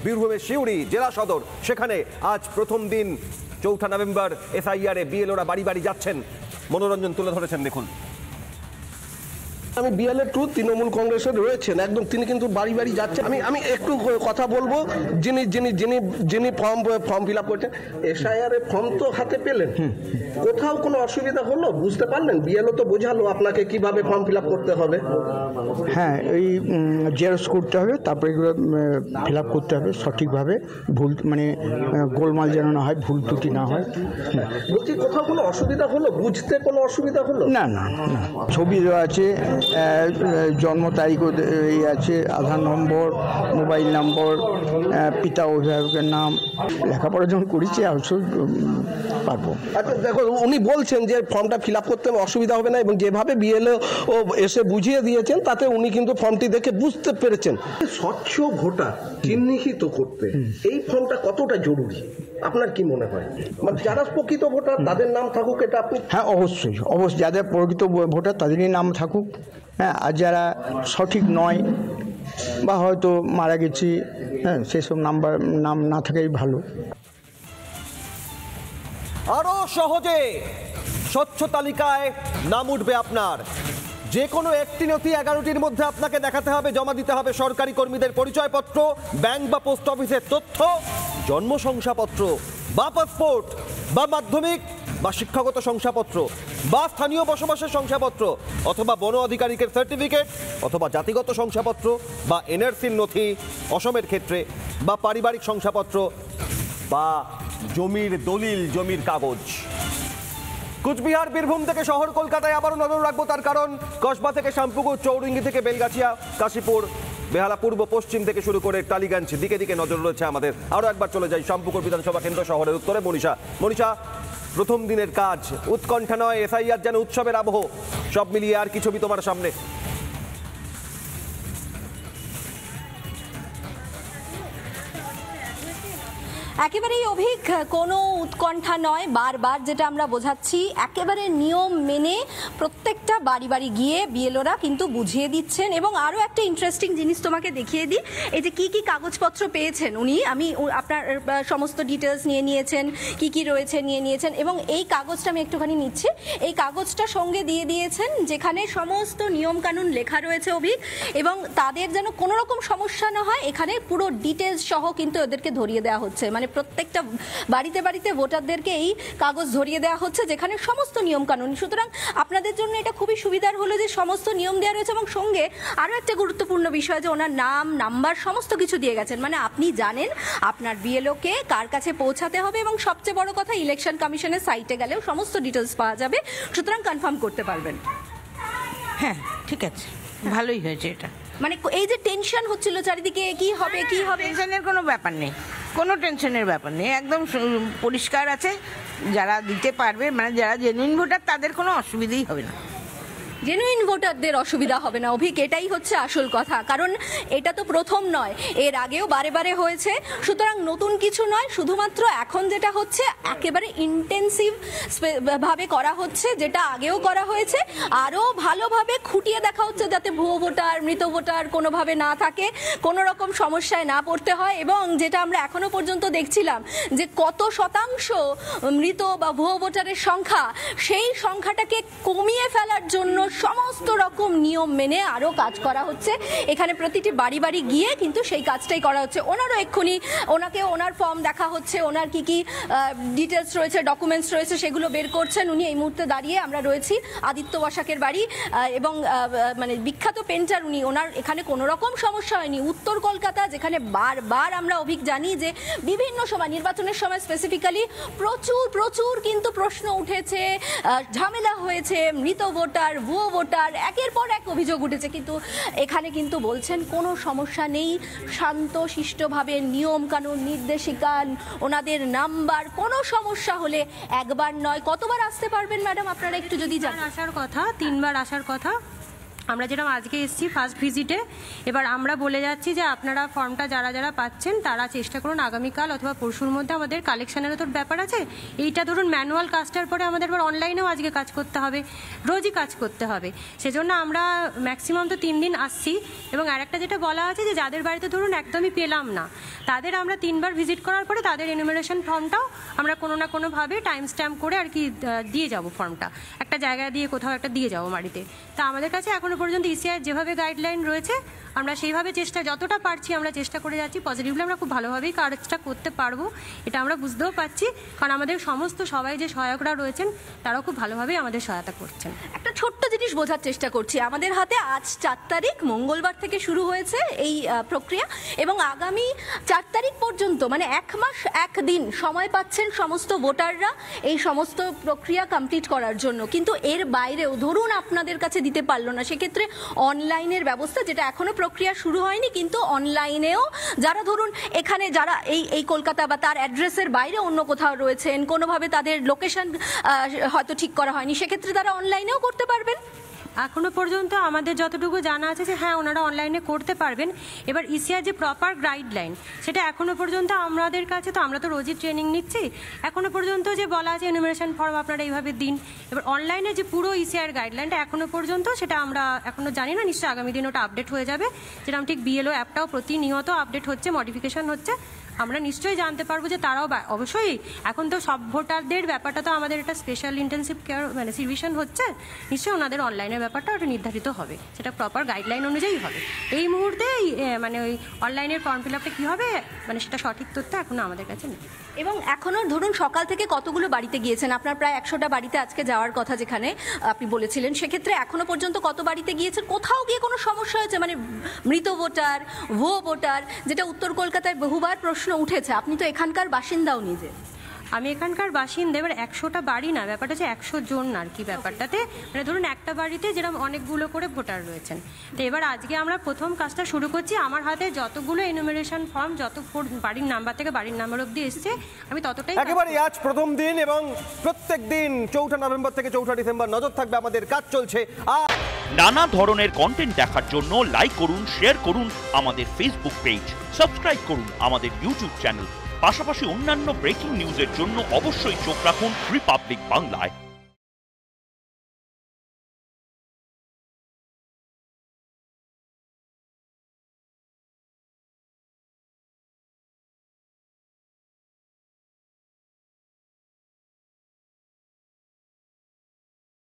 বীরভূমের সিউড়ি জেলা সদর, সেখানে আজ প্রথম দিন ৪ নভেম্বর এসআইআরে বিএলওরা বাড়ি বাড়ি যাচ্ছেন। মনোরঞ্জন তুলে ধরেছেন, দেখুন। আমি বিএলএ টু তৃণমূল কংগ্রেসের রয়েছেন, একদম তিনি কিন্তু বাড়ি বাড়ি যাচ্ছেন। আমি একটু কথা বলবো, যিনি যিনি যিনি যিনি ফর্ম ফিল আপ করছেন, এসআইআর এর ফর্ম তো হাতে পেলেন, কোথাও কোনো অসুবিধা হলো বুঝতে পারলেন? বিএলও তো বোঝালো আপনাকে কিভাবে ফর্ম ফিল আপ করতে হবে। হ্যাঁ, এই জেরক্স করতে হবে, তারপরে এগুলো ফিল আপ করতে হবে সঠিকভাবে, ভুল মানে গোলমাল যেন না হয়, ভুল ত্রুটি না হয়। বলছি কোথাও কোনো অসুবিধা হলো, বুঝতে কোনো অসুবিধা হলো? না না না, ছবি দেওয়া আছে, জন্ম তারিখও এই আছে, আধার নম্বর, মোবাইল নম্বর, পিতা অভিভাবকের নাম। লেখাপড়া যখন করেছি অবশ্যই পারবো। আচ্ছা দেখো, উনি বলছেন যে ফর্মটা ফিল আপ করতে অসুবিধা হবে না, এবং যেভাবে বিএলও এসে বুঝিয়ে দিয়েছেন তাতে উনি কিন্তু ফর্মটি দেখে বুঝতে পেরেছেন। স্বচ্ছ ভোটার চিহ্নিত করতে এই ফর্মটা কতটা জরুরি আপনার কি মনে হয়? মানে যারা প্রকৃত ভোটার তাদের নাম থাকুক, এটা আপনি? হ্যাঁ, অবশ্যই অবশ্যই, যাদের প্রকৃত ভোটার তাদেরই নাম থাকুক। হ্যাঁ, আর যারা সঠিক নয় বা হয়তো মারা গেছি, হ্যাঁ, সেসব নাম না থাকাই ভালো। আরো সহজে স্বচ্ছ তালিকায় নাম উঠবে আপনার। যে কোনো একটি নথি 11টির মধ্যে আপনাকে দেখাতে হবে, জমা দিতে হবে সরকারি কর্মীদের পরিচয়পত্র, ব্যাংক বা পোস্ট অফিসের তথ্য, জন্ম শংসাপত্র বা পাসপোর্ট বা মাধ্যমিক বা শিক্ষাগত শংসাপত্র বা স্থানীয় বসবাসের শংসাপত্র অথবা বন আধিকারিকের সার্টিফিকেট অথবা জাতিগত শংসাপত্র বা এনআরসির নথি অসমের ক্ষেত্রে, বা পারিবারিক শংসাপত্র বা জমির দলিল, জমির কাগজ। কুচবিহার, বীরভূম থেকে শহর কলকাতায় আবারও নজর রাখবো, তার কারণ কসবা থেকে শ্যামপুকুর, চৌরঙ্গি থেকে বেলগাছিয়া, কাশীপুর, বেহালা পূর্ব পশ্চিম থেকে শুরু করে টালিগঞ্জ, দিকে দিকে নজর রয়েছে আমাদের। আরও একবার চলে যাই শ্যামপুকুর বিধানসভা কেন্দ্র শহরের উত্তরে। মনীষা, প্রথম দিনের কাজ, উৎকণ্ঠা নয়, এসআইআর যেন উৎসবের আবহ, সব মিলিয়ে আর কি ছবি তোমার সামনে? একেবারেই অভিক, কোনো উৎকণ্ঠা নয়, বারবার যেটা আমরা বোঝাচ্ছি, একেবারে নিয়ম মেনে প্রত্যেকটা বাড়ি বাড়ি গিয়ে বিএলওরা কিন্তু বুঝিয়ে দিচ্ছেন। এবং আরও একটা ইন্টারেস্টিং জিনিস তোমাকে দেখিয়ে দিই, এই যে কি কাগজপত্র পেয়েছেন উনি, আমি আপনার সমস্ত ডিটেলস নিয়ে নিয়েছেন, কি রয়েছে নিয়ে নিয়েছেন, এবং এই কাগজটা আমি একটুখানি নিচ্ছি, এই কাগজটা সঙ্গে দিয়ে দিয়েছেন যেখানে সমস্ত নিয়মকানুন লেখা রয়েছে অভিক, এবং তাদের যেন কোনো রকম সমস্যা না হয় এখানে পুরো ডিটেলস সহ কিন্তু ওদেরকে ধরিয়ে দেওয়া হচ্ছে। মানে প্রত্যেকটা বাড়িতে বাড়িতে ভোটারদেরকে এই কাগজ ধরিয়ে দেওয়া হচ্ছে যেখানে সমস্ত নিয়ম কানুন। সুতরাং আপনাদের জন্য এটা খুবই সুবিধার হলো যে সমস্ত নিয়ম দেওয়া রয়েছে, এবং সঙ্গে আরও একটা গুরুত্বপূর্ণ বিষয় যে ওনার নাম, নাম্বার সমস্ত কিছু দিয়ে গেছেন। মানে আপনি জানেন আপনার বিএলওকে কার কাছে পৌঁছাতে হবে, এবং সবচেয়ে বড় কথা, ইলেকশন কমিশনের সাইটে গেলেও সমস্ত ডিটেলস পাওয়া যাবে, সুতরাং কনফার্ম করতে পারবেন। হ্যাঁ, ঠিক আছে, ভালোই হয়েছে এটা। মানে এই যে টেনশন হচ্ছিল চারিদিকে, কি হবে কি হবে, টেনশনের কোনো ব্যাপার নেই, কোনো টেনশনের ব্যাপার নেই, একদম পরিষ্কার আছে। যারা দিতে পারবে, মানে যারা জেনুইন ভোটার, তাদের কোনো অসুবিধাই হবে না। জেনুইন ভোটারদের অসুবিধা হবে না অভিক, এটাই হচ্ছে আসল কথা। কারণ এটা তো প্রথম নয়, এর আগেও বারে বারে হয়েছে, সুতরাং নতুন কিছু নয়। শুধুমাত্র এখন যেটা হচ্ছে একেবারে ইন্টেন্সিভ ভাবে করা হচ্ছে, যেটা আগেও করা হয়েছে, আরও ভালোভাবে খুঁটিয়ে দেখা হচ্ছে যাতে ভুয়ো ভোটার, মৃত ভোটার কোনোভাবে না থাকে, কোনো রকম সমস্যায় না পড়তে হয়। এবং যেটা আমরা এখনো পর্যন্ত দেখছিলাম যে কত শতাংশ মৃত বা ভুয়ো ভোটারের সংখ্যা, সেই সংখ্যাটাকে কমিয়ে ফেলার জন্য সমস্ত রকম নিয়ম মেনে আরও কাজ করা হচ্ছে। এখানে প্রতিটি বাড়ি বাড়ি গিয়ে কিন্তু সেই কাজটাই করা হচ্ছে। ওনারও এক্ষুনি ওনাকে ওনার ফর্ম দেখা হচ্ছে, ওনার কি ডিটেলস রয়েছে, ডকুমেন্টস রয়েছে, সেগুলো বের করছেন উনি। এই মুহূর্তে দাঁড়িয়ে আমরা রয়েছি আদিত্য বসাকের বাড়ি, এবং মানে বিখ্যাত পেন্টার উনি, ওনার এখানে কোনো রকম সমস্যা হয়নি। উত্তর কলকাতা, যেখানে বারবার আমরা অভিক জানি যে বিভিন্ন সময়, নির্বাচনের সময় স্পেসিফিক্যালি প্রচুর কিন্তু প্রশ্ন উঠেছে, ঝামেলা হয়েছে, মৃত ভোটার, ভুয়ো ভোটার, একের পর এক অভিযোগ উঠেছে, কিন্তু এখানে কিন্তু বলছেন কোনো সমস্যা নেই, শান্ত শিষ্টভাবে নিয়ম কানুন, নির্দেশিকা, ওনাদের নাম্বার, কোনো সমস্যা হলে একবার নয় কতবার আসতে পারবেন ম্যাডাম আপনারা একটু যদি জানেন? আসার কথা, 3বার আসার কথা। আমরা যেরকম আজকে এসেছি ফার্স্ট ভিজিটে, এবার আমরা বলে যাচ্ছি যে আপনারা ফর্মটা যারা যারা পাচ্ছেন তারা চেষ্টা করুন আগামীকাল অথবা পরশুর মধ্যে, আমাদের কালেকশনেরও তো ব্যাপার আছে। এইটা ধরুন ম্যানুয়াল কাজটার পরে আমাদের আবার অনলাইনেও আজকে কাজ করতে হবে, রোজই কাজ করতে হবে। সেজন্য আমরা ম্যাক্সিমাম তো 3 দিন আসছি। এবং আরেকটা যেটা বলা আছে যে যাদের বাড়িতে ধরুন একদমই পেলাম না, তাদের আমরা 3বার ভিজিট করার পরে তাদের এনুমারেশন ফর্মটাও আমরা কোনো না কোনোভাবে টাইম স্ট্যাম্প করে আর কি দিয়ে যাব, ফর্মটা একটা জায়গায় দিয়ে কোথাও একটা দিয়ে যাবো বাড়িতে। তা আমাদের কাছে এখনো পর্যন্ত ইসিআই যেভাবে গাইডলাইন রয়েছে আমরা সেইভাবে চেষ্টা যতটা পারছি আমরা চেষ্টা করে যাচ্ছি। পজিটিভলি আমরা খুব ভালোভাবেই কাজটা করতে পারবো, এটা আমরা বুঝতেও পারছি, কারণ আমাদের সমস্ত সবাই যে সহায়করা রয়েছেন তারাও খুব ভালোভাবেই আমাদের সহায়তা করছেন। একটা ছোট্ট জিনিস বোঝার চেষ্টা করছি, আমাদের হাতে আজ 4 তারিখ মঙ্গলবার থেকে শুরু হয়েছে এই প্রক্রিয়া, এবং আগামী 4 তারিখ পর্যন্ত মানে 1 মাস 1 দিন সময় পাচ্ছেন সমস্ত ভোটাররা এই সমস্ত প্রক্রিয়া কমপ্লিট করার জন্য। কিন্তু এর বাইরেও ধরুন আপনাদের কাছে দিতে পারলো না, সেক্ষেত্রে অনলাইনের ব্যবস্থা, যেটা এখনো প্রক্রিয়া শুরু হয়নি কিন্তু অনলাইনেও যারা ধরুন এখানে যারা এই কলকাতা বা তার অ্যাড্রেসের বাইরে অন্য কোথাও রয়েছেন, কোনোভাবে তাদের লোকেশন হয়তো ঠিক করা হয়নি, সেক্ষেত্রে তারা অনলাইনেও করতে পারবেন। এখনো পর্যন্ত আমাদের যতটুকু জানা আছে যে হ্যাঁ ওনারা অনলাইনে করতে পারবেন। এবার ইসিআর যে প্রপার গাইডলাইন সেটা এখনো পর্যন্ত আমাদের কাছে, তো আমরা তো রোজই ট্রেনিং নিচ্ছি, এখনো পর্যন্ত যে বলা আছে এনুমারেশন ফর্ম আপনারা এইভাবে দিন। এবার অনলাইনে যে পুরো ইসিআর গাইডলাইনটা এখনো পর্যন্ত সেটা আমরা এখনো জানি না, নিশ্চয়ই আগামী দিন ওটা আপডেট হয়ে যাবে। যেরকম ঠিক বিএলও অ্যাপটাও প্রতিনিয়ত আপডেট হচ্ছে, মডিফিকেশন হচ্ছে, আমরা নিশ্চয়ই জানতে পারবো যে তারাও অবশ্যই এখন তো সব ভোটারদের ব্যাপারটা তো আমাদের একটা স্পেশাল ইন্টেনসিভ কেয়ার মানে সিভিশন হচ্ছে, নিশ্চয়ই ওনাদের অনলাইনের ব্যাপারটা ওটা নির্ধারিত হবে, সেটা প্রপার গাইডলাইন অনুযায়ী হবে। এই মুহূর্তে মানে ওই অনলাইনের ফর্ম ফিল আপটা কী হবে মানে সেটা সঠিক তথ্য এখনো আমাদের কাছে নেই। এবং এখনো ধরুন সকাল থেকে কতগুলো বাড়িতে গিয়েছেন আপনার? প্রায় 100টা বাড়িতে আজকে যাওয়ার কথা যেখানে আপনি বলেছিলেন, সেক্ষেত্রে এখনো পর্যন্ত কত বাড়িতে গিয়েছেন? কোথাও গিয়ে কোনো সমস্যা হয়েছে মানে মৃত ভোটার, ভুয়ো ভোটার, যেটা উত্তর কলকাতায় বহুবার প্রশ্ন উঠেছে, আপনি তো এখানকার বাসিন্দাও নিজে। আমি এখানকার বাসিন্দা, এবার 100টা বাড়ি না, ব্যাপারটা হচ্ছে 100 জন আর কি ব্যাপারটাতে, মানে ধরুন একটা বাড়িতে যেরকম অনেকগুলো করে ভোটার রয়েছেন। তো এবার আজকে আমরা প্রথম কাজটা শুরু করছি, আমার হাতে যতগুলো এনুমারেশন ফর্ম যত বাড়ির নাম্বার থেকে বাড়ির নাম্বার অবধি এসেছে আমি ততটাই একেবারে আজ প্রথম দিন এবং প্রত্যেক দিন 4 নভেম্বর থেকে 4 ডিসেম্বর নজর থাকবে, আমাদের কাজ চলছে। নানা ধরনের কন্টেন্ট দেখার জন্য লাইক করুন, শেয়ার করুন আমাদের ফেসবুক পেজ, সাবস্ক্রাইব করুন আমাদের ইউটিউব চ্যানেল, পাশাপাশি অন্যান্য ব্রেকিং নিউজের জন্য অবশ্যই চোখ রাখুন রিপাবলিক বাংলায়।